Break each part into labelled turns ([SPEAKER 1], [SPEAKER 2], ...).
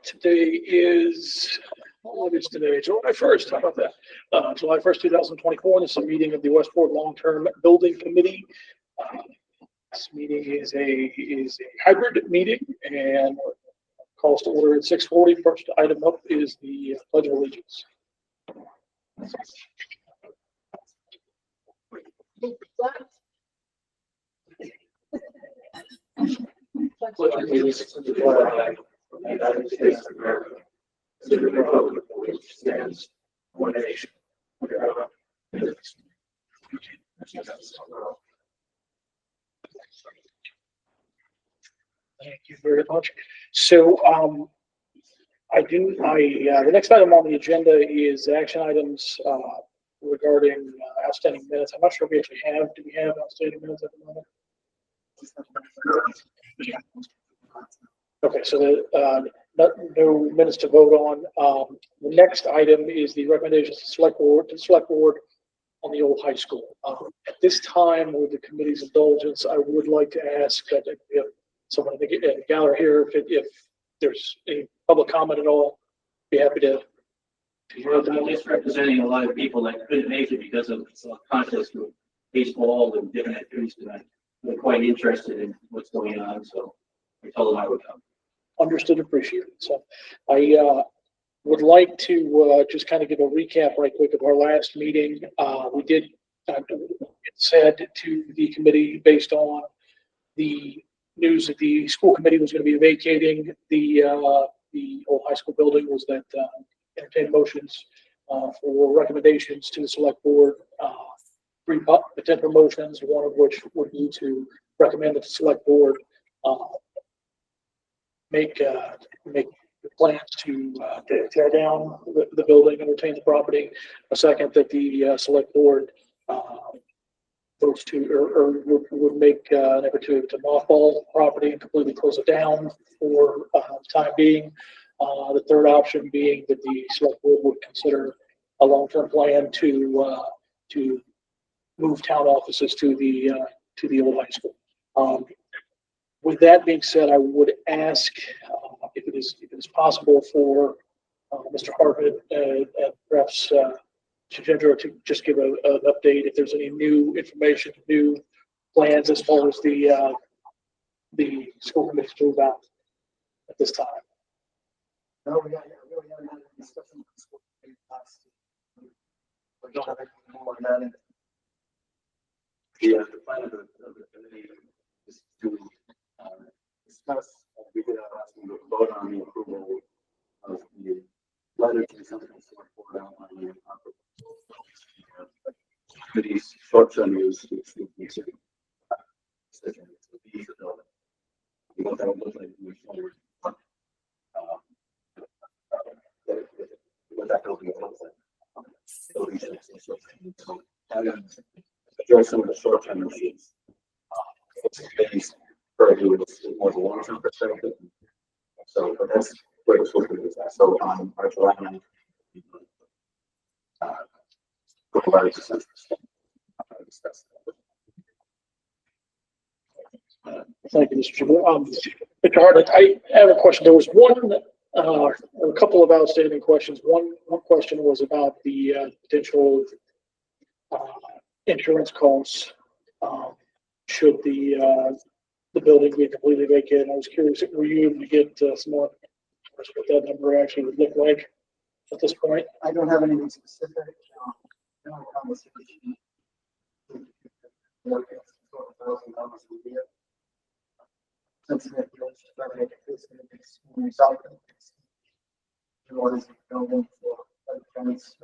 [SPEAKER 1] Today is, what is today? July 1st. How about that? July 1st, 2024. This is a meeting of the Westport Long-Term Building Committee. This meeting is a hybrid meeting and calls to order at 6:40. First item up is the Pledge of Allegiance.
[SPEAKER 2] Pledge allegiance to the flag of the United States of America, to the republic for which it stands, one nation, under God, indivisible.
[SPEAKER 1] Thank you very much. So, the next item on the agenda is action items regarding outstanding minutes. I'm not sure if we actually have. Do we have outstanding minutes at the moment? Okay, so no minutes to vote on. The next item is the recommendations to select board on the old high school. At this time, with the committee's indulgence, I would like to ask that if we have someone to gather here, if there's any public comment at all, be happy to.
[SPEAKER 2] Well, I'm just representing a lot of people that couldn't make it because of conflicts with baseball and different activities tonight. They're quite interested in what's going on, so I told them I would come.
[SPEAKER 1] Understood, appreciated. So I would like to just kind of give a recap right quick of our last meeting. We did said to the committee, based on the news that the school committee was going to be vacating the old high school building, was that entertain motions for recommendations to the select board. 3 potential motions, one of which would be to recommend that the select board make plans to tear down the building and retain the property. A second, that the select board votes to or would make an effort to mothball the property and completely close it down for the time being. The third option being that the select board would consider a long-term plan to move town offices to the old high school. With that being said, I would ask if it is possible for Mr. Hartman and perhaps Shujendra to just give an update if there's any new information, new plans as far as the school committee's move out at this time.
[SPEAKER 3] No, we really haven't had a discussion with the school committee last. We don't have anything more on that.
[SPEAKER 4] The plan of the committee is to discuss, we did ask them to vote on the approval of the letter to the central select board outlining the committee's short-term use to decision to leave the building. What that would look like moving forward. What that building looks like. Building so having address some of the short-term issues. Committee's purview is more the long-term perspective. So, but that's where the school committee is at. So on our July 9th, provided to discuss
[SPEAKER 1] Thank you, Mr. Chairman. Mr. Hartman, I have a question. There was a couple of outstanding questions. One question was about the potential insurance costs should the building be completely vacated. I was curious, were you able to get some more what that number actually would look like at this point?
[SPEAKER 3] I don't have anything specific. No conversation. $1,000 a year. Since the regulations are making this in the result of the orders of building for tenants.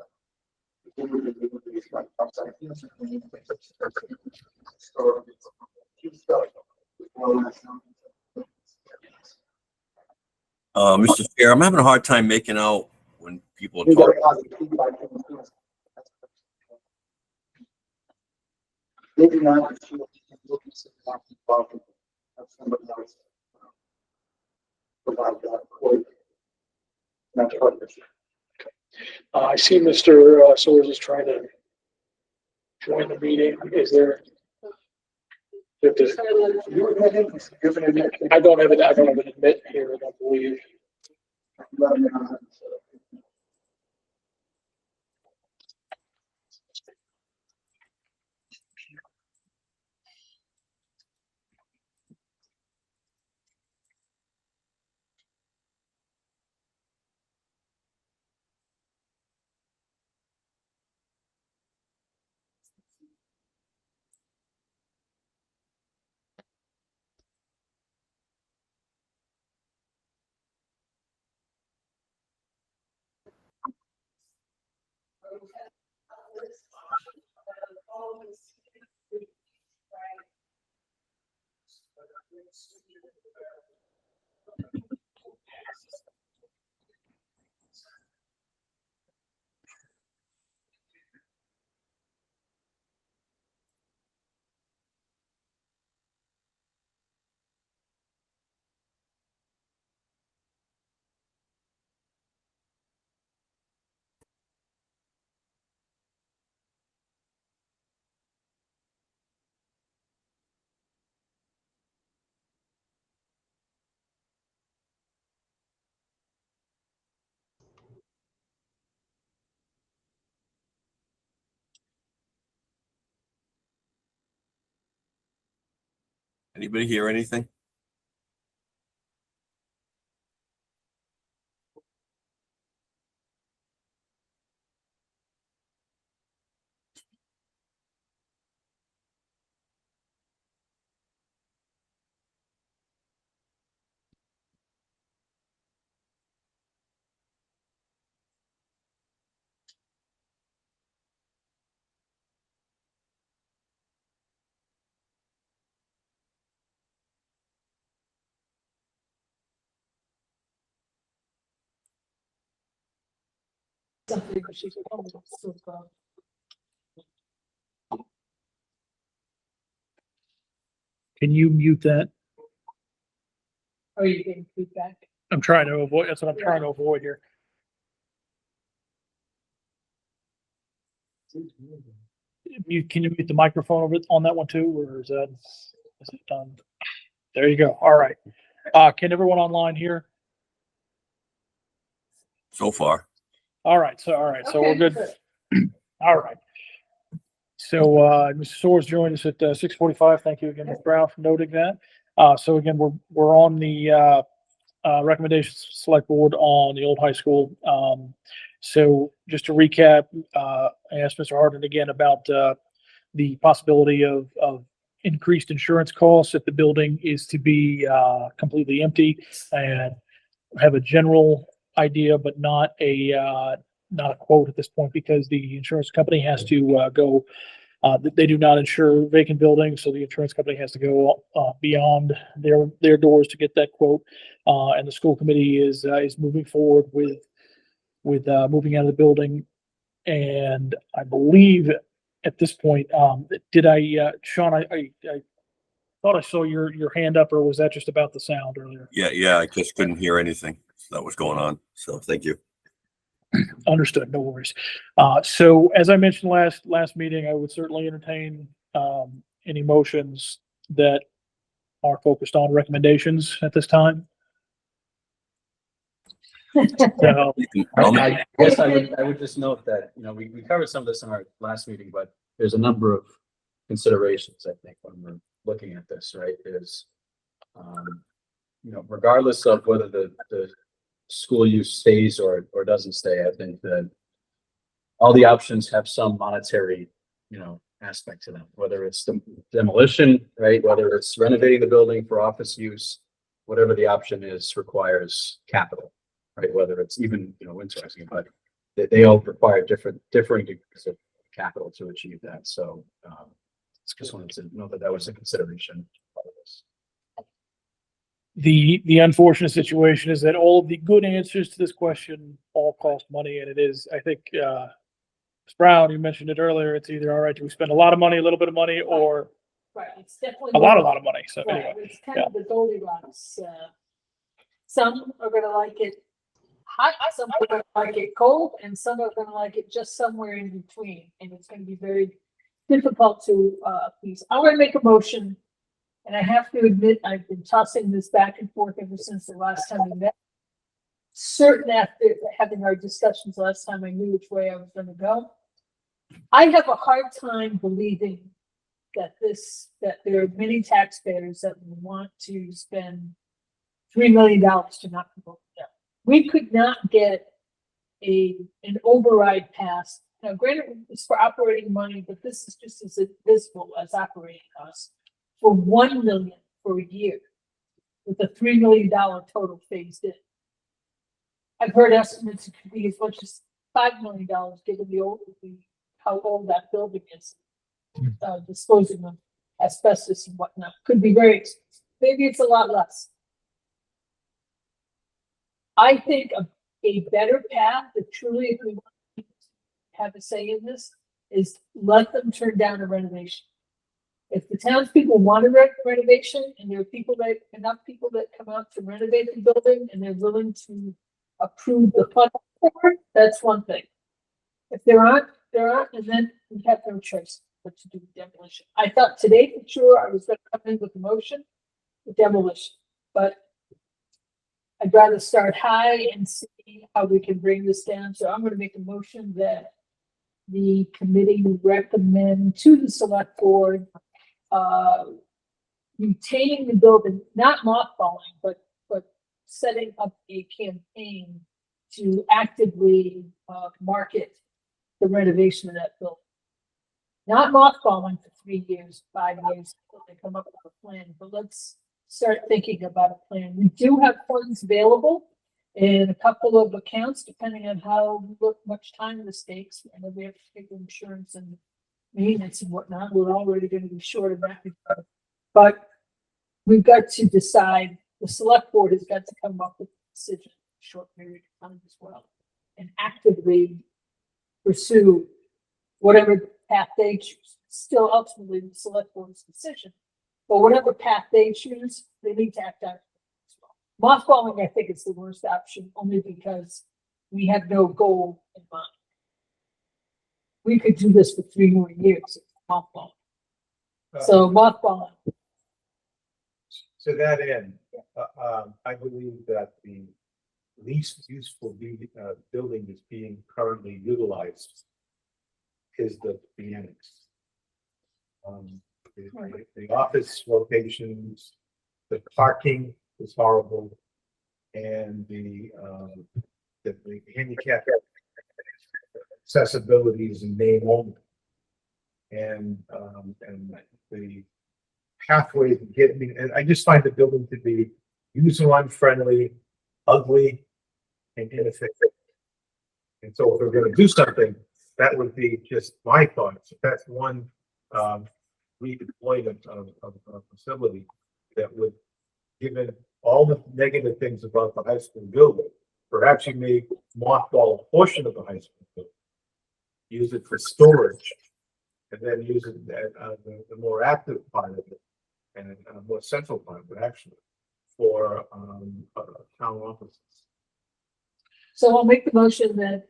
[SPEAKER 5] Mr. Chair, I'm having a hard time making out when people are talking.
[SPEAKER 3] Maybe not. Somebody else provide that quote. Not partnership.
[SPEAKER 1] I see Mr. Soares is trying to join the meeting. Is there? I don't have an admit here, I don't believe.
[SPEAKER 5] Anybody hear anything?
[SPEAKER 1] Can you mute that?
[SPEAKER 6] Are you getting feedback?
[SPEAKER 1] I'm trying to avoid, that's what I'm trying to avoid here. Can you mute the microphone over on that one too, or is it done? There you go. All right. Can everyone online hear?
[SPEAKER 5] So far.
[SPEAKER 1] All right. So we're
[SPEAKER 6] Okay,
[SPEAKER 1] good. All right. So, Mr. Soares joined us at 6:45. Thank you again, Ms. Brown, for noting that. So again, we're on the recommendations select board on the old high school. So just to recap, I asked Mr. Harden again about the possibility of increased insurance costs if the building is to be completely empty, and have a general idea, but not a quote at this point, because the insurance company has to go. They do not insure vacant buildings, so the insurance company has to go beyond their doors to get that quote. And the school committee is moving forward with moving out of the building. And I believe at this point, Sean, I thought I saw your hand up, or was that just about the sound earlier?
[SPEAKER 5] Yeah, I just couldn't hear anything that was going on. So thank you.
[SPEAKER 1] Understood, no worries. So as I mentioned last meeting, I would certainly entertain any motions that are focused on recommendations at this time. So,
[SPEAKER 4] I guess I would just note that, we covered some of this in our last meeting, but there's a number of considerations, I think, when we're looking at this, right? Regardless of whether the school use stays or doesn't stay, I think that all the options have some monetary, aspect to them, whether it's the demolition, right? Whether it's renovating the building for office use, whatever the option is, requires capital, right? Whether it's even, interesting, but they all require different degrees of capital to achieve that. So, just wanted to know that was a consideration part of this.
[SPEAKER 1] the unfortunate situation is that all of the good answers to this question all cost money, and it is, I think, Ms. Brown, you mentioned it earlier, it's either all right, do we spend a lot of money, a little bit of money, or
[SPEAKER 6] Right, it's definitely.
[SPEAKER 1] a lot of money. So
[SPEAKER 6] Right,
[SPEAKER 1] anyway,
[SPEAKER 6] it's kind of the Goldilocks. Some are gonna like it hot, some are gonna like it cold, and some are gonna like it just somewhere in between. And it's gonna be very difficult to please. I'm gonna make a motion. And I have to admit, I've been tossing this back and forth ever since the last time we met. certain after having our discussions last time, I knew which way I was gonna go. I have a hard time believing that there are many taxpayers that would want to spend $3 million to knock the building down. We could not get an override passed. Now granted, it's for operating money, but this is just as visible as operating costs for $1 million for a year with a $3 million total phased in. I've heard estimates it could be as much as $5 million given how old that building is. Disposing of asbestos and whatnot could be very expensive. Maybe it's a lot less. I think a better path, if truly if we want to have a say in this, is let them turn down a renovation. If the townspeople want a renovation and there are enough people that come out to renovate the building and they're willing to approve the fund for it, that's one thing. If there aren't, and then we have no choice but to do demolition. I thought today for sure I was going to come in with a motion for demolition, but I'd rather start high and see how we can bring this down. So I'm going to make a motion that the committee recommend to the select board retaining the building, not mothballing, but setting up a campaign to actively market the renovation of that building. Not mothballing for 3 years, 5 years until they come up with a plan, but let's start thinking about a plan. We do have funds available in a couple of accounts, depending on how much time this takes. And then we have to take insurance and maintenance and whatnot. We're already going to be short of that. But we've got to decide, the select board has got to come up with a decision in a short period of time as well, and actively pursue whatever path they choose. Still ultimately the select board's decision, but whatever path they choose, they need to act on it as well. Mothballing, I think, is the worst option, only because we have no goal in mind. We could do this for 3 more years, mothballing. So mothballing.
[SPEAKER 7] To that end, I believe that the least useful building that's being currently utilized is the annex. The office locations, the parking is horrible, and the handicap accessibility is in name only. And the pathway to get me, and I just find the building to be user unfriendly, ugly, and inefficient. And so if we're going to do something, that would be just my thoughts. That's one redeployment of a facility that would, given all the negative things about the high school building, perhaps you may mothball a portion of the high school building, use it for storage, and then use it the more active part of it, and a more central part of it actually, for town offices.
[SPEAKER 6] So I'll make the motion that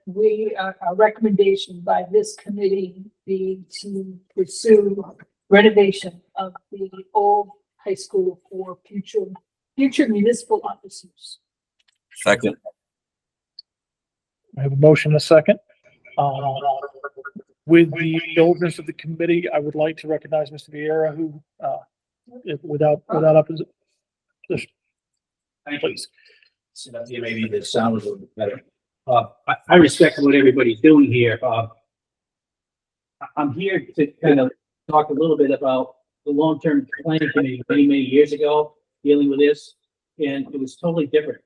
[SPEAKER 6] our recommendation by this committee be to pursue renovation of the old high school for future municipal office use.
[SPEAKER 5] Second.
[SPEAKER 1] I have a motion and a second. With the indulgence of the committee, I would like to recognize Mr. Vieira, who, without opposition,
[SPEAKER 8] Thank you.
[SPEAKER 1] please.
[SPEAKER 8] Sit up here, maybe the sound is a little bit better. I respect what everybody's doing here. I'm here to kind of talk a little bit about the long-term planning committee many years ago, dealing with this, and it was totally different.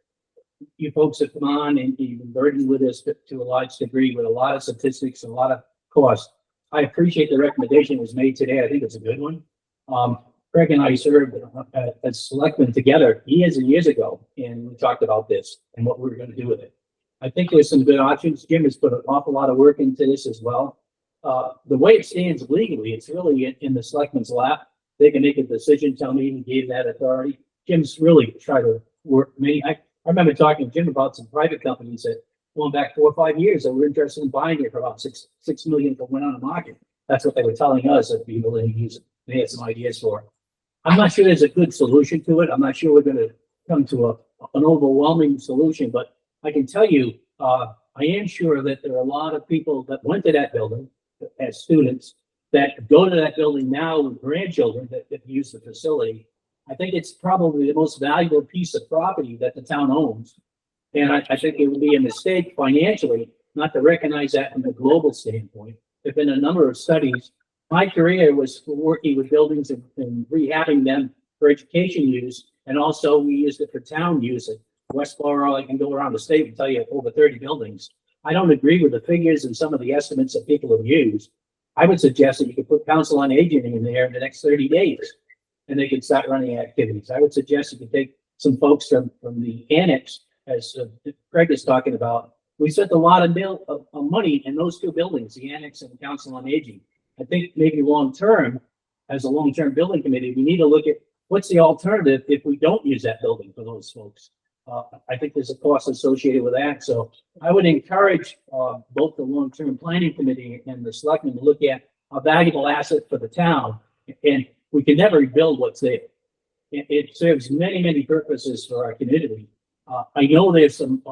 [SPEAKER 8] You folks have come on and you've been burdened with this to a large degree with a lot of statistics and a lot of cost. I appreciate the recommendation that was made today. I think it's a good one. Craig and I served as selectmen together years and years ago, and we talked about this and what we were going to do with it. I think there's some good options. Jim has put an awful lot of work into this as well. The way it stands legally, it's really in the selectmen's lap. They can make a decision, tell me who gave that authority. Jim's really tried to work me. I remember talking to Jim about some private companies that going back 4 or 5 years that were interested in buying it for about $6 million that went on the market. That's what they were telling us that we were willing to use it. They had some ideas for it. I'm not sure there's a good solution to it. I'm not sure we're going to come to an overwhelming solution, but I can tell you, I am sure that there are a lot of people that went to that building as students that go to that building now with grandchildren that use the facility. I think it's probably the most valuable piece of property that the town owns. And I think it would be a mistake financially not to recognize that from a global standpoint. There've been a number of studies. My career was working with buildings and rehabbing them for education use, and also we used it for town use. At Westboro, I can go around the state and tell you over 30 buildings. I don't agree with the figures and some of the estimates that people have used. I would suggest that you could put council on aging in there in the next 30 days, and they could start running activities. I would suggest you could take some folks from the annex, as Craig is talking about. We spent a lot of money in those two buildings, the annex and the council on aging. I think maybe long-term, as a long-term building committee, we need to look at what's the alternative if we don't use that building for those folks. I think there's a cost associated with that. So I would encourage both the long-term planning committee and the selectmen to look at a valuable asset for the town. And we can never rebuild what's there. It serves many, many purposes for our community. I know there's some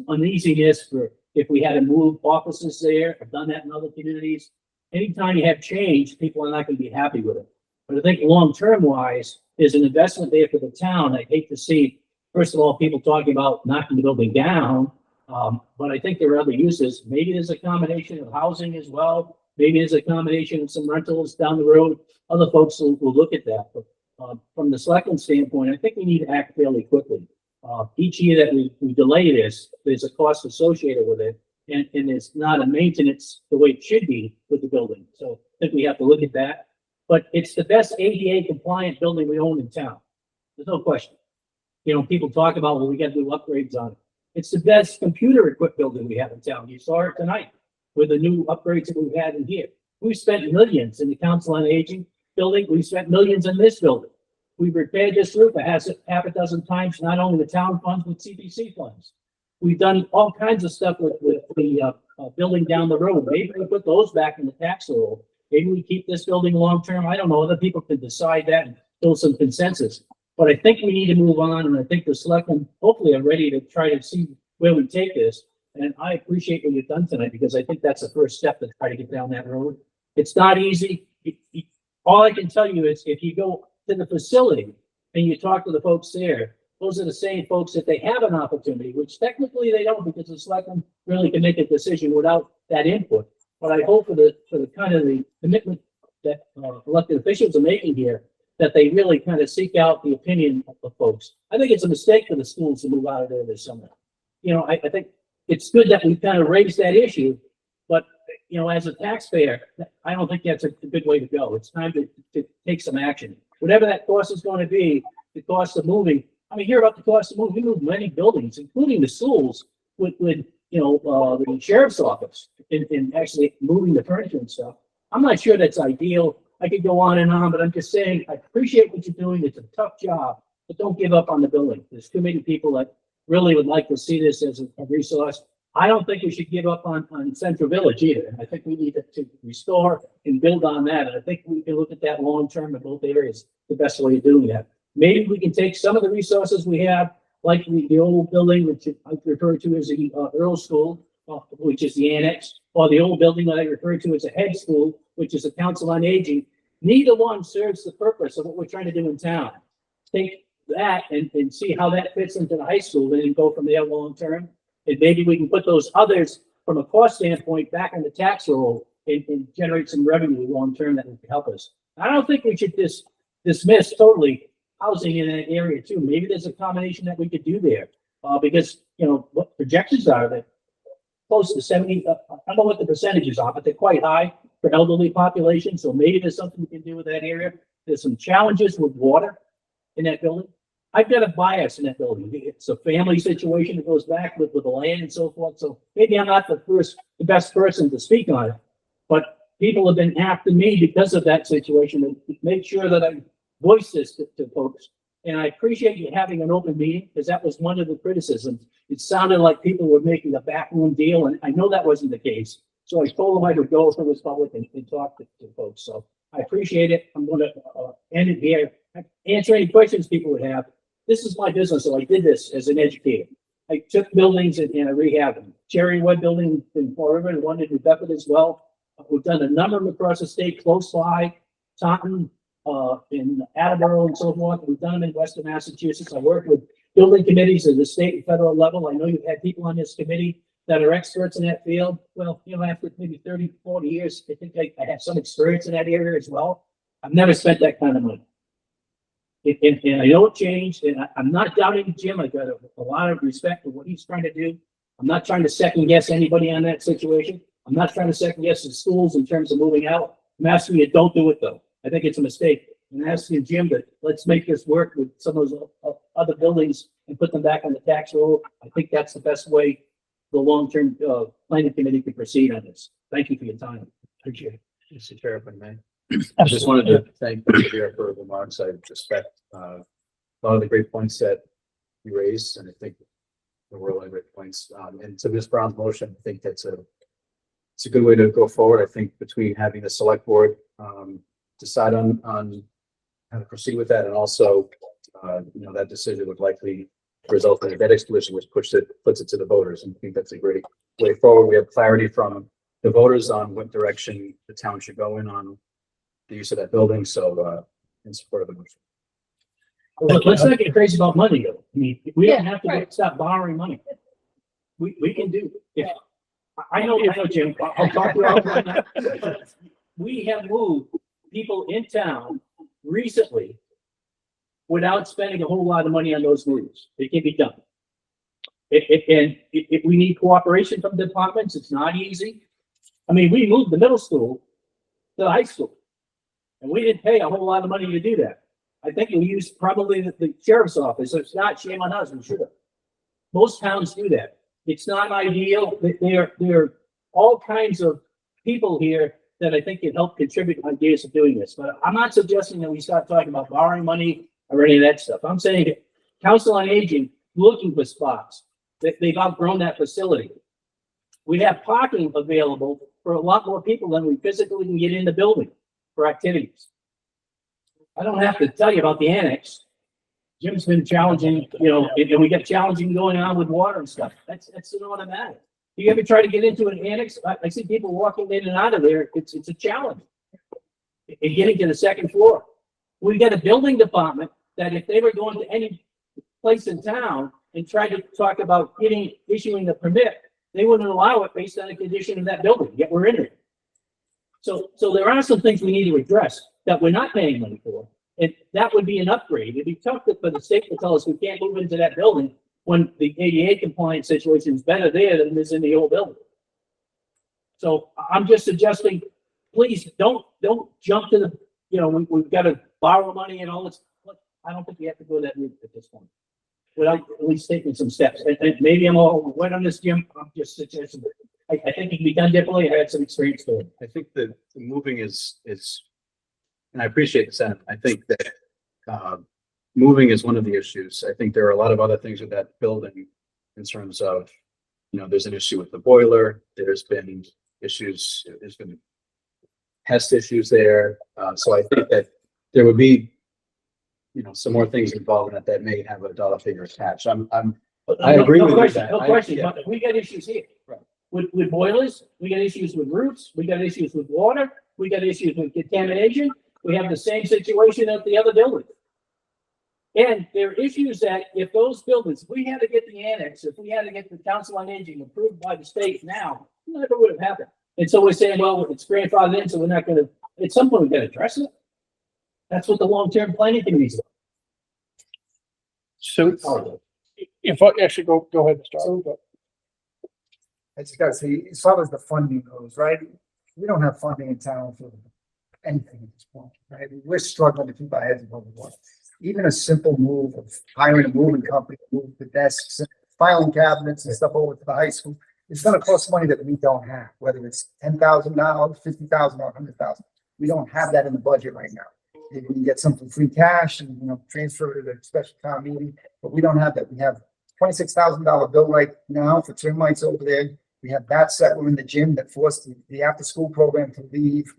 [SPEAKER 8] uneasiness for if we had to move offices there. I've done that in other communities. Anytime you have change, people are not going to be happy with it. But I think long-term wise, there's an investment there for the town. I hate to see, first of all, people talking about knocking the building down. But I think there are other uses. Maybe there's a combination of housing as well. Maybe there's a combination of some rentals down the road. Other folks will look at that. But from the selectman standpoint, I think we need to act fairly quickly. Each year that we delay this, there's a cost associated with it. And it's not a maintenance the way it should be with the building. So I think we have to look at that. But it's the best ADA compliant building we own in town. There's no question. You know, people talk about, well, we got to do upgrades on it. It's the best computer equipped building we have in town. You saw it tonight with the new upgrades that we've had in here. We spent millions in the Council on Aging building. We spent millions in this building. We've repaired this roof. It has half a dozen times, not only the town funds, but CPC funds. We've done all kinds of stuff with the building down the road. Maybe we put those back in the tax roll. Maybe we keep this building long-term. I don't know. Other people can decide that and build some consensus. But I think we need to move on, and I think the selectmen hopefully are ready to try to see where we take this. And I appreciate what you've done tonight, because I think that's the first step to try to get down that road. It's not easy. All I can tell you is if you go to the facility and you talk to the folks there, those are the same folks that they have an opportunity, which technically they don't, because the selectmen really can make a decision without that input. But I hope for the kind of the commitment that elected officials are making here, that they really kind of seek out the opinion of the folks. I think it's a mistake for the schools to move out of there this summer. You know, I think it's good that we kind of raised that issue, but you know, as a taxpayer, I don't think that's a good way to go. It's time to take some action. Whatever that cost is going to be, the cost of moving. I mean, hear about the cost of moving. We move many buildings, including the schools, with you know, the sheriff's office, in actually moving the furniture and stuff. I'm not sure that's ideal. I could go on, but I'm just saying, I appreciate what you're doing. It's a tough job, but don't give up on the building. There's too many people that really would like to see this as a resource. I don't think we should give up on Central Village either. I think we need to restore and build on that. And I think we can look at that long-term in both areas, the best way of doing that. Maybe we can take some of the resources we have, like the old building, which I refer to as the Earl School, which is the annex, or the old building that I refer to as a head school, which is the Council on Aging. Neither one serves the purpose of what we're trying to do in town. Take that and see how that fits into the high school, and then go from there long-term. And maybe we can put those others from a cost standpoint back in the tax roll and generate some revenue long-term that would help us. I don't think we should dismiss totally housing in that area too. Maybe there's a combination that we could do there, because you know what projections are that close to 70. I don't know what the percentages are, but they're quite high for elderly population. So maybe there's something we can do with that area. There's some challenges with water in that building. I've got a bias in that building. It's a family situation that goes back with the land and so forth. So maybe I'm not the best person to speak on it, but people have been after me because of that situation, to make sure that I voice this to folks. And I appreciate you having an open meeting, because that was one of the criticisms. It sounded like people were making a backroom deal, and I know that wasn't the case. So I told them I would go if it was public and talk to folks. So I appreciate it. I'm going to end it here. Answer any questions people would have. This is my business, so I did this as an educator. I took buildings and I rehabbed them. Cherrywood building in Fall River and one in New Bedford as well. We've done a number of them across the state, close by, Taunton, in Attleboro and so forth. We've done them in Western Massachusetts. I work with building committees at the state and federal level. I know you've had people on this committee that are experts in that field. Well, you know, after maybe 30, 40 years, I think I have some experience in that area as well. I've never spent that kind of money. And I know it changed, and I'm not doubting Jim. I got a lot of respect for what he's trying to do. I'm not trying to second guess anybody on that situation. I'm not trying to second guess the schools in terms of moving out. I'm asking you, don't do it though. I think it's a mistake. I'm asking Jim that let's make this work with some of those other buildings and put them back on the tax roll. I think that's the best way the long-term planning committee can proceed on this. Thank you for your time. Appreciate it.
[SPEAKER 4] Mr. Chair, if I may. I just wanted to thank Mr. Beer for the remarks. I respect a lot of the great points that you raised, and I think there were a lot of great points. And to Ms. Brown's motion, I think it's a good way to go forward. I think between having the select board decide on how to proceed with that, and also that decision would likely result in a debt exclusion, which puts it to the voters. And I think that's a great way forward. We have clarity from the voters on what direction the town should go in on the use of that building. So in support of the motion.
[SPEAKER 8] Let's not get crazy about money though. I mean, we don't have to
[SPEAKER 6] right.
[SPEAKER 8] stop borrowing money. We can do it. I know, Jim, I'll talk to you offline. We have moved people in town recently without spending a whole lot of money on those moves. It can be done. We need cooperation from departments. It's not easy. I mean, we moved the middle school to the high school, and we didn't pay a whole lot of money to do that. I think we used probably the sheriff's office. So it's not shame on us. We should have. Most towns do that. It's not ideal. There are all kinds of people here that I think can help contribute ideas to doing this. But I'm not suggesting that we start talking about borrowing money or any of that stuff. I'm saying Council on Aging looking for spots. They've outgrown that facility. We have parking available for a lot more people than we physically can get in the building for activities. I don't have to tell you about the annex. Jim's been challenging, and we got challenging going on with water and stuff. That's not a matter. You ever try to get into an annex? I see people walking in and out of there. It's a challenge. And getting to the second floor. We got a building department that if they were going to any place in town and tried to talk about issuing the permit, they wouldn't allow it based on the condition of that building, yet we're in it. So there are some things we need to address that we're not paying money for. And that would be an upgrade. It'd be tough for the state to tell us we can't move into that building when the ADA compliance situation is better there than it is in the old building. So I'm just suggesting, please don't jump to we've got to borrow money and all this. I don't think you have to go that route at this point without at least taking some steps. And maybe I'm all wet on this, Jim. I'm just suggesting. I think it can be done differently. I had some experience doing it.
[SPEAKER 4] I think that the moving is, and I appreciate the sentiment. I think that moving is one of the issues. I think there are a lot of other things with that building in terms of, there's an issue with the boiler. There's been issues. There's been pest issues there. So I think that there would be, some more things involved in it that may have a dollar figure attached. I agree with you.
[SPEAKER 8] No question. But we got issues here.
[SPEAKER 4] Right.
[SPEAKER 8] With boilers, we got issues with roofs, we got issues with water, we got issues with contamination. We have the same situation at the other buildings. And there are issues that if those buildings, if we had to get the annex, if we had to get the Council on Aging approved by the state now, it never would have happened. And so we're saying, well, it's grandfathered in, so we're not going to, at some point, we've got to address it. That's what the long-term planning committee is.
[SPEAKER 1] So if I actually go ahead and start.
[SPEAKER 3] I just gotta say, as far as the funding goes, right? We don't have funding in town for anything at this point, right? We're struggling to keep our heads above water. Even a simple move of hiring a moving company to move the desks, and filing cabinets and stuff over to the high school, it's gonna cost money that we don't have, whether it's $10,000, $50,000, or $100,000. We don't have that in the budget right now. Maybe we can get some from free cash and, transfer to the special town meeting, but we don't have that. We have $26,000 bill right now for termites over there. We have that settler in the gym that forced the after-school program to leave.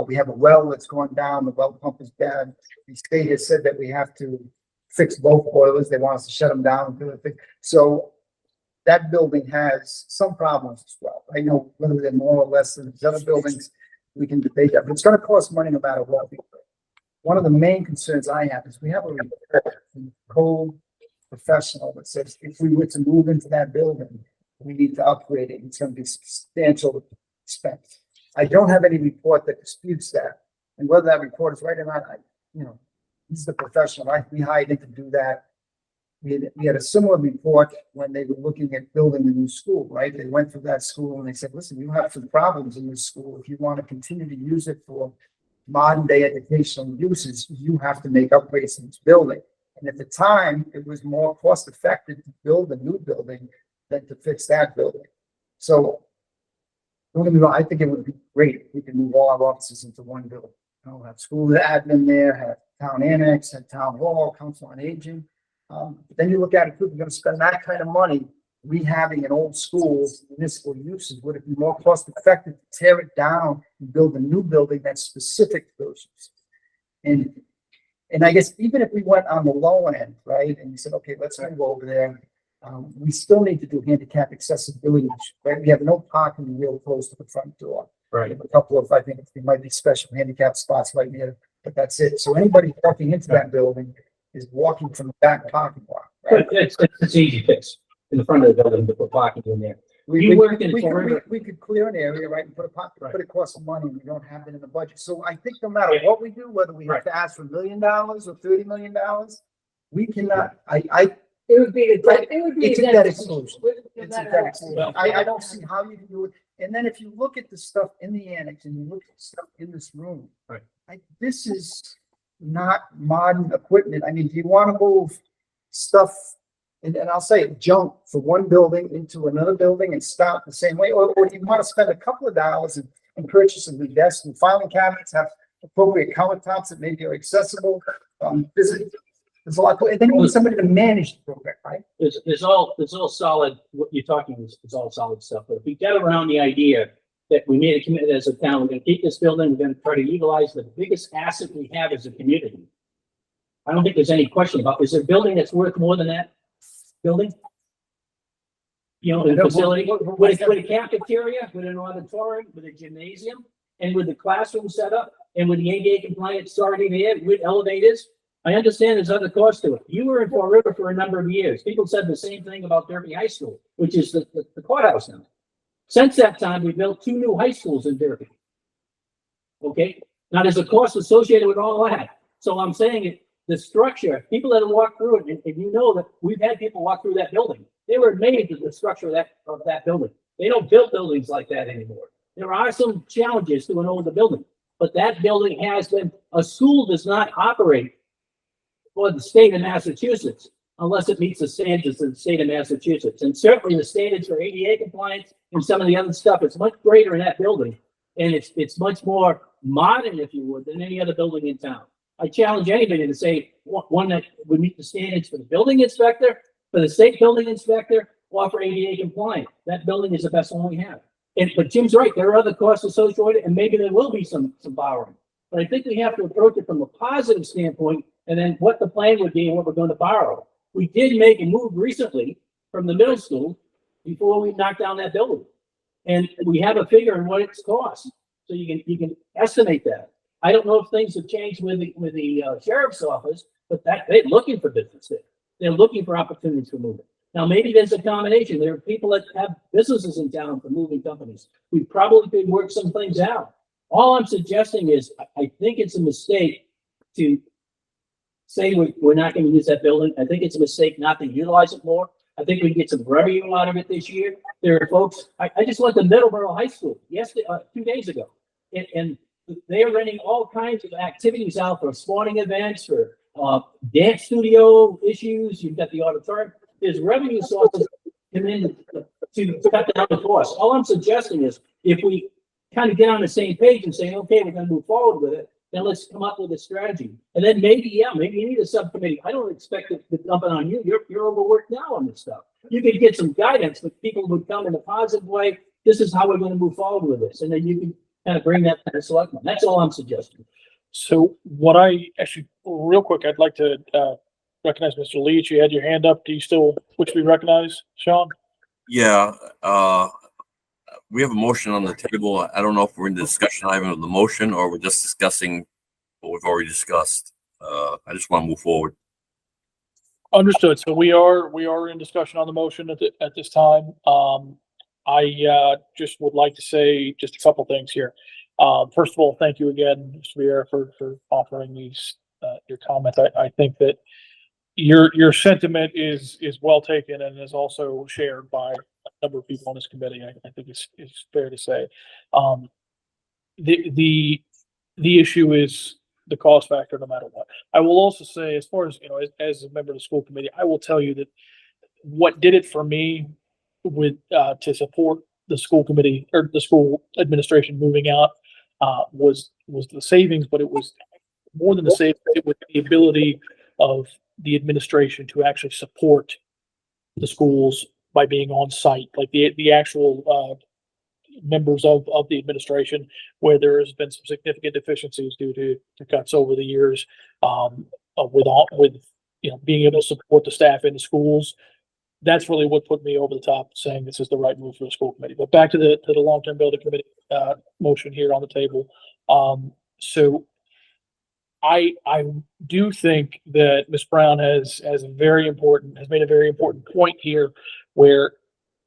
[SPEAKER 3] We have a well that's going down. The well pump is bad. The state has said that we have to fix both boilers. They want us to shut them down. So that building has some problems as well. I know whether they're more or less than these other buildings, we can debate that, but it's gonna cost money no matter what. One of the main concerns I have is we have a report from the code professional that says if we were to move into that building, we need to upgrade it. It's gonna be substantial expense. I don't have any report that disputes that. And whether that report is right or not, he's the professional. We hired him to do that. We had a similar report when they were looking at building a new school, right? They went through that school and they said, listen, you have some problems in this school. If you want to continue to use it for modern day educational uses, you have to make upgrades in this building. And at the time, it was more cost effective to build a new building than to fix that building. So don't get me wrong, I think it would be great if we could move all our offices into one building. Have school admin there, have town annex, have town hall, council on aging. But then you look at it, if we're gonna spend that kind of money rehabbing an old school, municipal uses, would it be more cost effective to tear it down and build a new building that's specific to those uses? And I guess even if we went on the low end, right, and you said, okay, let's move over there, we still need to do handicap accessibility, right? We have no parking real close to the front door.
[SPEAKER 8] Right.
[SPEAKER 3] We have a couple of, I think there might be special handicap spots right near, but that's it. So anybody walking into that building is walking from the back parking lot, right?
[SPEAKER 8] But it's easy fix in the front of the building to put parking in there.
[SPEAKER 3] We,
[SPEAKER 8] You
[SPEAKER 3] we,
[SPEAKER 8] work in
[SPEAKER 3] we,
[SPEAKER 8] Fall
[SPEAKER 3] could,
[SPEAKER 8] River.
[SPEAKER 3] we could clear an area, right, and put a park,
[SPEAKER 8] Right.
[SPEAKER 3] but it costs money, and we don't have it in the budget. So I think no matter what we do, whether we have to ask for $1 million or $30 million, we cannot,
[SPEAKER 6] It would be, it would be.
[SPEAKER 3] It's a
[SPEAKER 6] that
[SPEAKER 3] debt
[SPEAKER 6] exclusion.
[SPEAKER 3] exclusion.
[SPEAKER 6] No
[SPEAKER 3] It's a
[SPEAKER 6] matter
[SPEAKER 3] debt
[SPEAKER 6] what.
[SPEAKER 3] exclusion. I don't see how you can do it. And then if you look at the stuff in the annex and you look at stuff in this room.
[SPEAKER 8] Right.
[SPEAKER 3] This is not modern equipment. I mean, do you want to move stuff, and I'll say it, junk from one building into another building and start the same way? Or do you want to spend a couple of dollars and purchase some new desks and filing cabinets, have appropriate countertops that maybe are accessible? There's a lot, and then you need somebody to manage the program, right?
[SPEAKER 8] It's all solid, what you're talking is all solid stuff, but if we get around the idea that we made a commitment as a town, we're gonna keep this building, we're gonna try to utilize the biggest asset we have as a community. I don't think there's any question about, is there a building that's worth more than that building? You know, the facility, with a cafeteria, with an auditorium, with a gymnasium, and with the classroom set up, and with the ADA compliant starting there, with elevators. I understand there's other costs to it. You were in Fall River for a number of years. People said the same thing about Derby High School, which is the courthouse now. Since that time, we built 2 new high schools in Derby. Okay, now there's a cost associated with all that. So I'm saying it, the structure, people that have walked through it, and you know that we've had people walk through that building. They were amazed at the structure of that building. They don't build buildings like that anymore. There are some challenges to an older building, but that building has been, a school does not operate for the state of Massachusetts unless it meets the standards of the state of Massachusetts. And certainly the standards for ADA compliance and some of the other stuff is much greater in that building. And it's much more modern, if you would, than any other building in town. I challenge anybody to say one that would meet the standards for the building inspector, for the state building inspector, or for ADA compliant. That building is the best one we have. But Jim's right, there are other costs associated, and maybe there will be some borrowing. But I think we have to approach it from a positive standpoint, and then what the plan would be and what we're going to borrow. We did make a move recently from the middle school before we knocked down that building. And we have a figure on what it's cost. So you can estimate that. I don't know if things have changed with the sheriff's office, but they're looking for business there. They're looking for opportunities for moving. Now, maybe there's a combination. There are people that have businesses in town for moving companies. We probably could work some things out. All I'm suggesting is, I think it's a mistake to say we're not going to use that building. I think it's a mistake not to utilize it more. I think we can get some revenue out of it this year. There are folks, I just went to Middleborough High School 2 days ago, and they're renting all kinds of activities out for sporting events, for dance studio issues. You've got the auditorium. There's revenue sources come in to cut down the cost. All I'm suggesting is if we kind of get on the same page and say, okay, we're going to move forward with it, then let's come up with a strategy. And then maybe you need a subcommittee. I don't expect it to dump it on you. You're overworked now on this stuff. You could get some guidance, but people would come in a positive way. This is how we're going to move forward with this. And then you can kind of bring that to the selectmen. That's all I'm suggesting.
[SPEAKER 1] So what I actually, real quick, I'd like to recognize Mr. Leach. You had your hand up. Do you still wish to be recognized, Sean?
[SPEAKER 5] Yeah, we have a motion on the table. I don't know if we're in the discussion item of the motion or we're just discussing what we've already discussed. I just want to move forward.
[SPEAKER 1] Understood. So we are in discussion on the motion at this time. I just would like to say just a couple things here. First of all, thank you again, Mr. Vieira, for offering these, your comments. I think that your sentiment is well taken and is also shared by a number of people on this committee. I think it's fair to say. The issue is the cost factor no matter what. I will also say, as far as, you know, as a member of the school committee, I will tell you that what did it for me with, to support the school committee or the school administration moving out, was the savings, but it was more than the savings. It was the ability of the administration to actually support the schools by being on site, like the actual, members of the administration, where there has been some significant deficiencies due to cuts over the years, with, you know, being able to support the staff in the schools. That's really what put me over the top, saying this is the right move for the school committee. But back to the long-term building committee, motion here on the table. So I do think that Ms. Brown has made a very important point here, where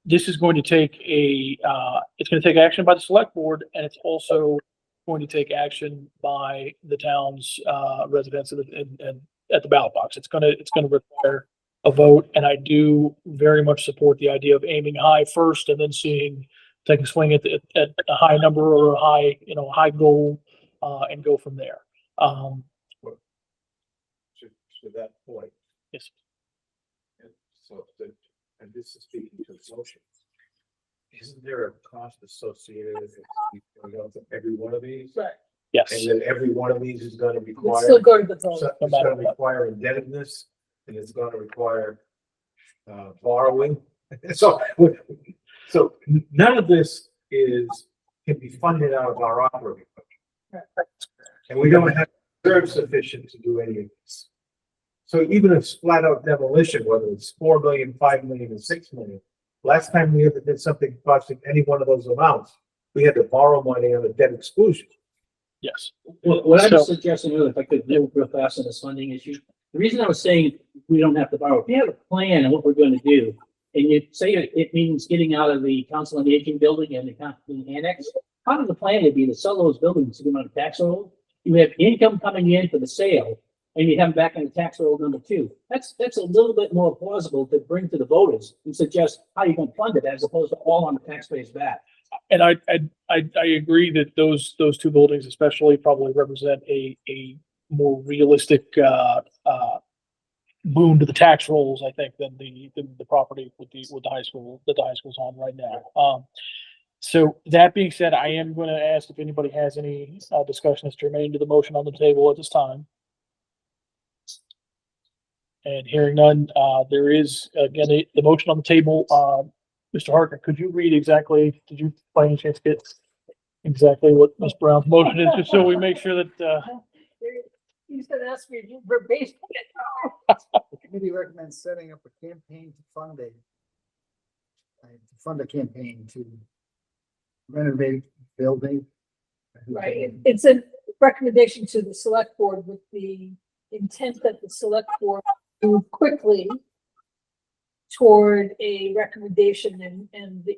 [SPEAKER 1] this is going to take it's going to take action by the select board, and it's also going to take action by the town's residents and at the ballot box. It's going to require a vote, and I do very much support the idea of aiming high first and then take a swing at a high number or a high goal, and go from there.
[SPEAKER 7] To that point.
[SPEAKER 1] Yes.
[SPEAKER 7] And so, and this is speaking to the motion. Isn't there a cost associated with every one of these?
[SPEAKER 6] Right.
[SPEAKER 1] Yes.
[SPEAKER 7] And then every one of these is gonna
[SPEAKER 6] We'll
[SPEAKER 7] require,
[SPEAKER 6] still go to the vote.
[SPEAKER 7] it's gonna require indebtedness, and it's gonna require borrowing. So none of this can be funded out of our operating budget. And we don't have reserves sufficient to do any of this. So even if it's flat out demolition, whether it's 4 million, 5 million, and 6 million, last time we ever did something costing any one of those amounts, we had to borrow money on a debt exclusion.
[SPEAKER 1] Yes.
[SPEAKER 8] What I
[SPEAKER 1] So-
[SPEAKER 8] was suggesting earlier, if I could move real fast on this funding issue, the reason I was saying we don't have to borrow, if you have a plan on what we're going to do, and you say it means getting out of the council on aging building and the annex, part of the plan would be to sell those buildings to get on a tax roll. You have income coming in for the sale, and you have them back on the tax roll number 2. That's a little bit more plausible to bring to the voters and suggest how you're going to fund it, as opposed to all on the taxpayer's back.
[SPEAKER 1] And I agree that those two buildings especially probably represent a more realistic boon to the tax rolls, I think, than the property with the high school that the high school's on right now. So that being said, I am going to ask if anybody has any discussion as germane to the motion on the table at this time. And hearing none, there is again the motion on the table. Mr. Hartner, could you read exactly? Did you by any chance get exactly what Ms. Brown's motion is, just so we make sure that?
[SPEAKER 6] He's gonna ask me verbatim.
[SPEAKER 3] The committee recommends setting up a campaign to fund a campaign to renovate building.
[SPEAKER 6] Right, it's a recommendation to the select board with the intent that the select board move quickly toward a recommendation and the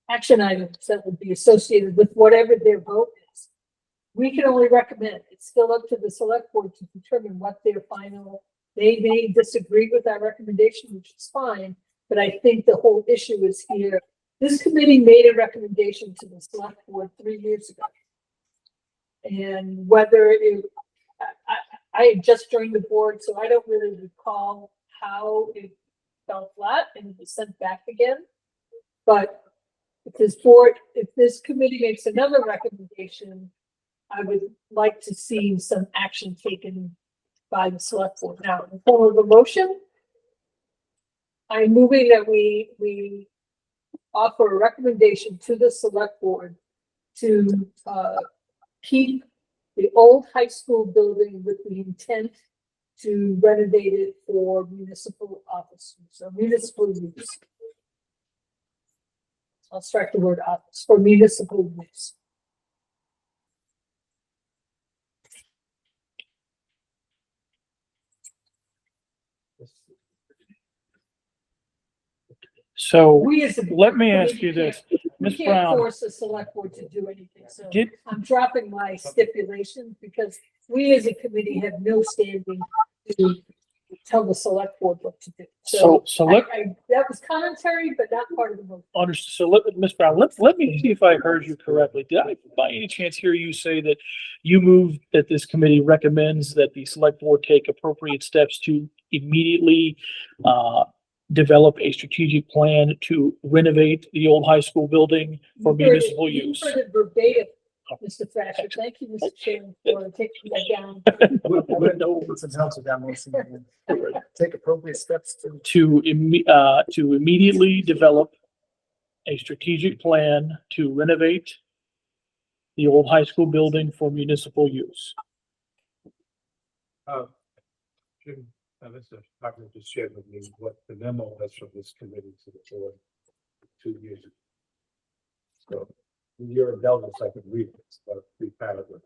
[SPEAKER 6] action items that would be associated with whatever their vote is. We can only recommend. It's still up to the select board to determine what their final, they may disagree with that recommendation, which is fine, but I think the whole issue is here. This committee made a recommendation to the select board 3 years ago. And whether I had just joined the board, so I don't really recall how it fell flat and it was sent back again. But if this committee makes another recommendation, I would like to see some action taken by the select board. Now, in the form of a motion, I'm moving that we offer a recommendation to the select board to keep the old high school building with the intent to renovate it for municipal office, so municipal use. I'll strike the word office for municipal use.
[SPEAKER 1] So
[SPEAKER 6] We as a.
[SPEAKER 1] let me ask you this,
[SPEAKER 6] We
[SPEAKER 1] Ms.
[SPEAKER 6] can't
[SPEAKER 1] Brown,
[SPEAKER 6] force the select board to do anything, so
[SPEAKER 1] did,
[SPEAKER 6] I'm dropping my stipulations because we as a committee have no standing to tell the select board what to do.
[SPEAKER 1] so let,
[SPEAKER 6] That was commentary, but not part of the vote.
[SPEAKER 1] understood. So let, Ms. Brown, let me see if I heard you correctly. Did I by any chance hear you say that you moved that this committee recommends that the select board take appropriate steps to immediately develop a strategic plan to renovate the old high school building for
[SPEAKER 6] You heard it-
[SPEAKER 1] municipal use?
[SPEAKER 6] You heard it verbatim, Mr. Thrasher. Thank you, Mr. Chairman, for taking that down.
[SPEAKER 3] I would know some help with that motion. Take appropriate steps to.
[SPEAKER 1] To immediately develop a strategic plan to renovate the old high school building for municipal use.
[SPEAKER 7] Jim, Mr. Tucker just shared with me what the memo was from this committee to the board 2 years ago. So, with your indulgence, I could read it, it's about 3 paragraphs.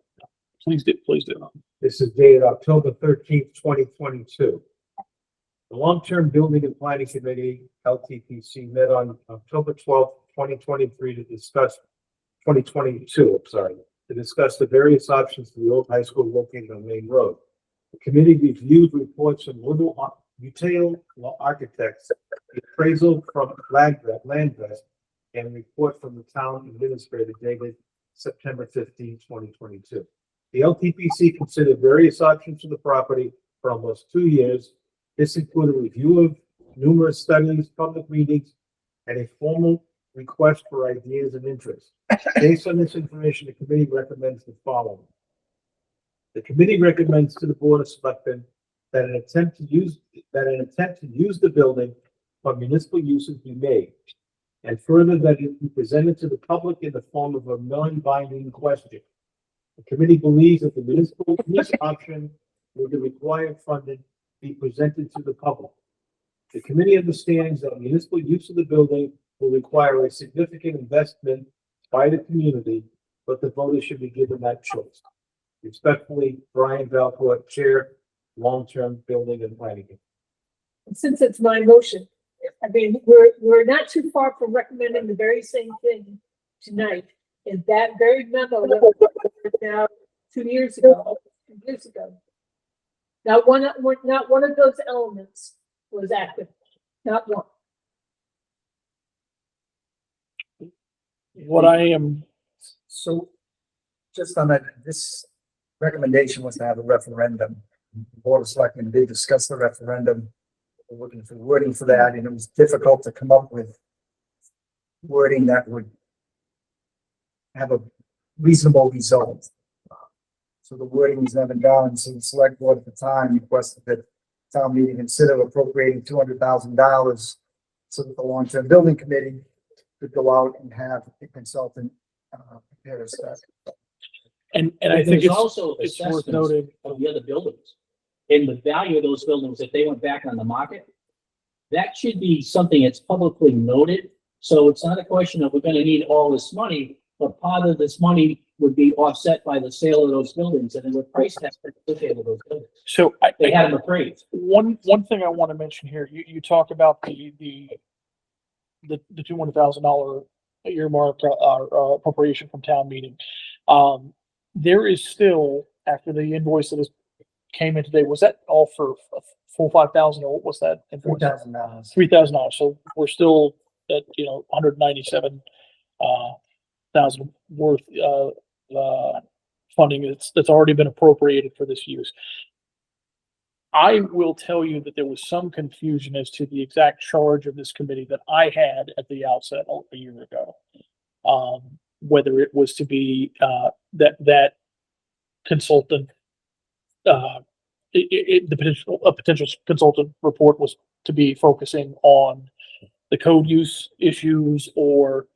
[SPEAKER 1] Please do, please do.
[SPEAKER 7] This is dated October 13th, 2022. The Long-Term Building and Planning Committee, LTPC, met on October 12th, 2023 to discuss 2022, I'm sorry, to discuss the various options for the old high school located on Main Road. The committee reviewed reports from Little Retail Architects, appraisal from Landvest, and a report from the town administrator dated September 15, 2022. The LTPC considered various options for the property for almost 2 years. This included a review of numerous studies, public meetings, and a formal request for ideas and interest. Based on this information, the committee recommends the following. The committee recommends to the Board of Selectmen that an attempt to use the building for municipal uses be made, and further that it be presented to the public in the form of a non-binding question. The committee believes that the municipal use option with the required funding be presented to the public. The committee understands that municipal use of the building will require a significant investment by the community, but the voters should be given that choice. Respectfully, Brian Valcourt, Chair, Long-Term Building and Planning.
[SPEAKER 6] Since it's my motion, I mean, we're not too far from recommending the very same thing tonight. In that very memo that was now 2 years ago, not one of those elements was active, not one.
[SPEAKER 1] What I am,
[SPEAKER 3] So, just on that, this recommendation was to have a referendum. The Board of Selectmen did discuss the referendum. We're looking for wording for that, and it was difficult to come up with wording that would have a reasonable result. So the wording was never done, so the select board at the time requested that town meeting consider appropriating $200,000 so that the long-term building committee could go out and have a consultant prepare a study.
[SPEAKER 1] and I think
[SPEAKER 8] There's
[SPEAKER 1] it's,
[SPEAKER 8] also
[SPEAKER 1] it's worth
[SPEAKER 8] assessments
[SPEAKER 1] noting,
[SPEAKER 8] of the other buildings. And the value of those buildings, if they went back on the market, that should be something that's publicly noted. So it's not a question of we're gonna need all this money, but part of this money would be offset by the sale of those buildings and then with price tags associated with those buildings.
[SPEAKER 1] so
[SPEAKER 8] They had them appraised.
[SPEAKER 1] one thing I want to mention here, you talk about the $200,000 earmark appropriation from town meeting. There is still, after the invoice that came in today, was that all for a full 5,000 or what was that invoice?
[SPEAKER 3] $3,000.
[SPEAKER 1] $3,000. So we're still at, 197,000 worth funding that's already been appropriated for this use. I will tell you that there was some confusion as to the exact charge of this committee that I had at the outset a year ago. Whether it was to be that consultant, a potential consultant report was to be focusing on the code use issues or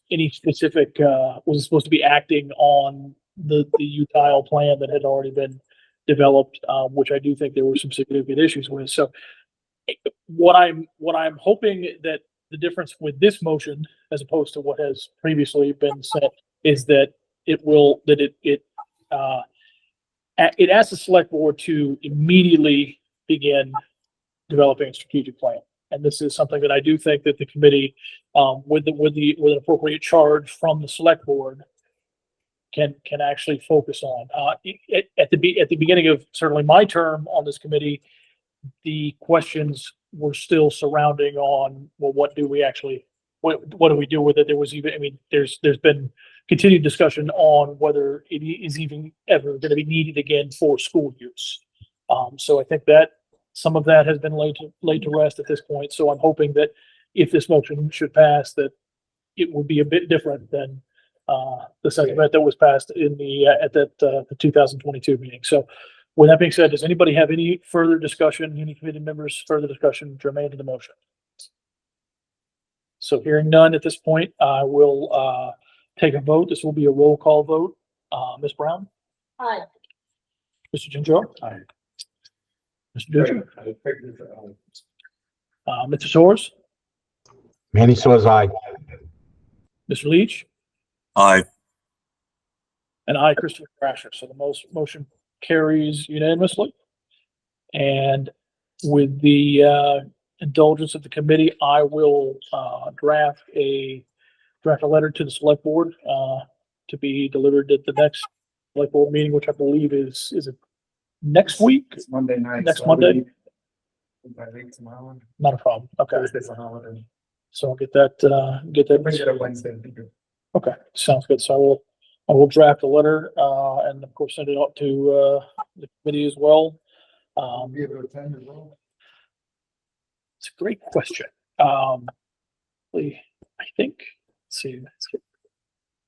[SPEAKER 1] any specific was supposed to be acting on the utile plan that had already been developed, which I do think there were some significant issues with. So what I'm hoping that the difference with this motion, as opposed to what has previously been said, is that it asks the select board to immediately begin developing a strategic plan. And this is something that I do think that the committee, with an appropriate charge from the select board, can actually focus on. At the beginning of certainly my term on this committee, the questions were still surrounding on, well, what do we do with it? There was even, I mean, there's been continued discussion on whether it is even ever going to be needed again for school use. So I think that some of that has been laid to rest at this point. So I'm hoping that if this motion should pass, that it would be a bit different than the sentiment that was passed in the 2022 meeting. So with that being said, does anybody have any further discussion, any committee members, further discussion germane to the motion? So hearing none at this point, I will take a vote. This will be a roll call vote. Ms. Brown?
[SPEAKER 6] Aye.
[SPEAKER 1] Mr. Ginjo?
[SPEAKER 7] Aye.
[SPEAKER 1] Mr. Dutra? Mr. Soares?
[SPEAKER 9] Manny Soares, aye.
[SPEAKER 1] Mr. Leach?
[SPEAKER 5] Aye.
[SPEAKER 1] And I, Christopher Thrasher. So the motion carries unanimously. And with the indulgence of the committee, I will draft a letter to the select board to be delivered at the next select board meeting, which I believe is it next week?
[SPEAKER 3] It's Monday night.
[SPEAKER 1] Next
[SPEAKER 3] so I
[SPEAKER 1] Monday?
[SPEAKER 3] leave by late tomorrow.
[SPEAKER 1] Not a problem. Okay.
[SPEAKER 3] Thursday's a holiday.
[SPEAKER 1] So I'll get that.
[SPEAKER 3] Bring it up Wednesday.
[SPEAKER 1] Okay, sounds good. So I will draft a letter and of course send it out to the committee as well.
[SPEAKER 3] Be able to attend as well.
[SPEAKER 1] It's a great question. I think, let's see,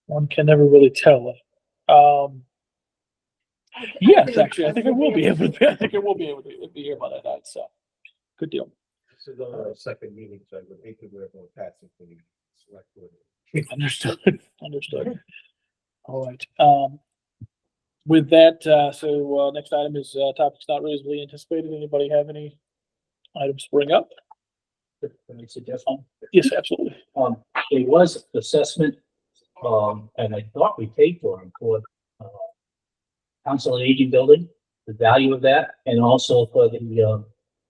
[SPEAKER 1] one can never really tell. Yes, actually, I think I will be able to. I think I will be able to be here by that night. So, good deal.
[SPEAKER 7] This is our second meeting, so I would hate to wear more hats if we select board.
[SPEAKER 1] Understood. Understood. All right. With that, so next item is topics not reasonably anticipated. Anybody have any items to bring up?
[SPEAKER 8] Can I suggest one?
[SPEAKER 1] Yes, absolutely.
[SPEAKER 8] There was assessment, and I thought we paid for them for, Council on Aging building, the value of that, and also for the,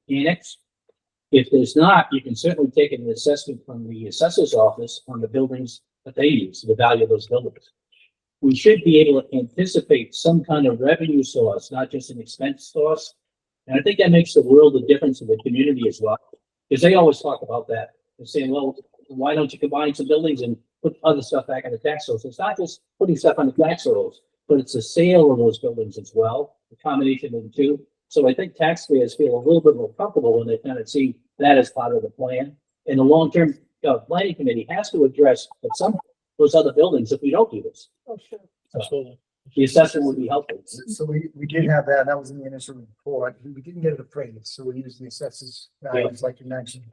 [SPEAKER 8] annex. If there's not, you can certainly take an assessment from the assessor's office on the buildings that they use, the value of those buildings. We should be able to anticipate some kind of revenue source, not just an expense source. And I think that makes the world of difference in the community as well. Because they always talk about that. They're saying, well, why don't you combine some buildings and put other stuff back on the tax rolls? It's not just putting stuff on the tax rolls, but it's the sale of those buildings as well, the combination of the two. So I think taxpayers feel a little bit more comfortable when they kind of see that as part of the plan. And the long-term planning committee has to address at some those other buildings if we don't do this.
[SPEAKER 6] Oh, sure.
[SPEAKER 1] Absolutely.
[SPEAKER 8] The assessment would be helpful.
[SPEAKER 3] So we did have that, that was in the initial report, we didn't get it appraised, so we used the assessors values like you mentioned.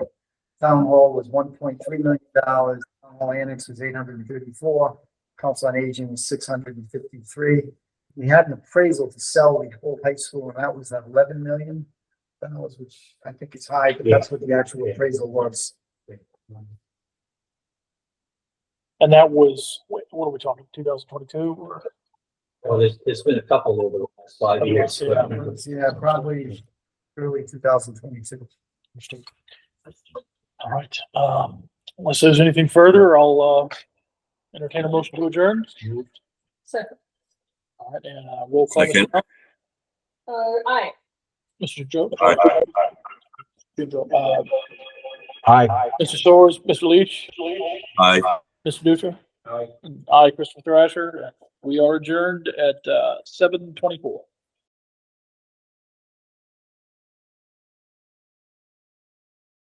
[SPEAKER 3] Town hall was $1.3 million, town hall annex was 834, council on aging was 653. We had an appraisal to sell the whole high school, and that was at $11 million, which I think is high, but that's what the actual appraisal was.
[SPEAKER 1] And that was, what are we talking, 2022 or?
[SPEAKER 8] Well, there's been a couple over the last 5 years.
[SPEAKER 3] Yeah, probably early 2022.
[SPEAKER 1] Interesting. All right. Unless there's anything further, I'll entertain a motion to adjourn.
[SPEAKER 6] Second.
[SPEAKER 1] All right, and roll call.
[SPEAKER 5] Second.
[SPEAKER 6] Aye.
[SPEAKER 1] Mr. Joe.
[SPEAKER 5] Aye.
[SPEAKER 9] Aye.
[SPEAKER 1] Mr. Soares, Mr. Leach,
[SPEAKER 5] Aye.
[SPEAKER 1] Mr. Dutra.
[SPEAKER 7] Aye.
[SPEAKER 1] Aye, Christopher Thrasher. We are adjourned at 7:24.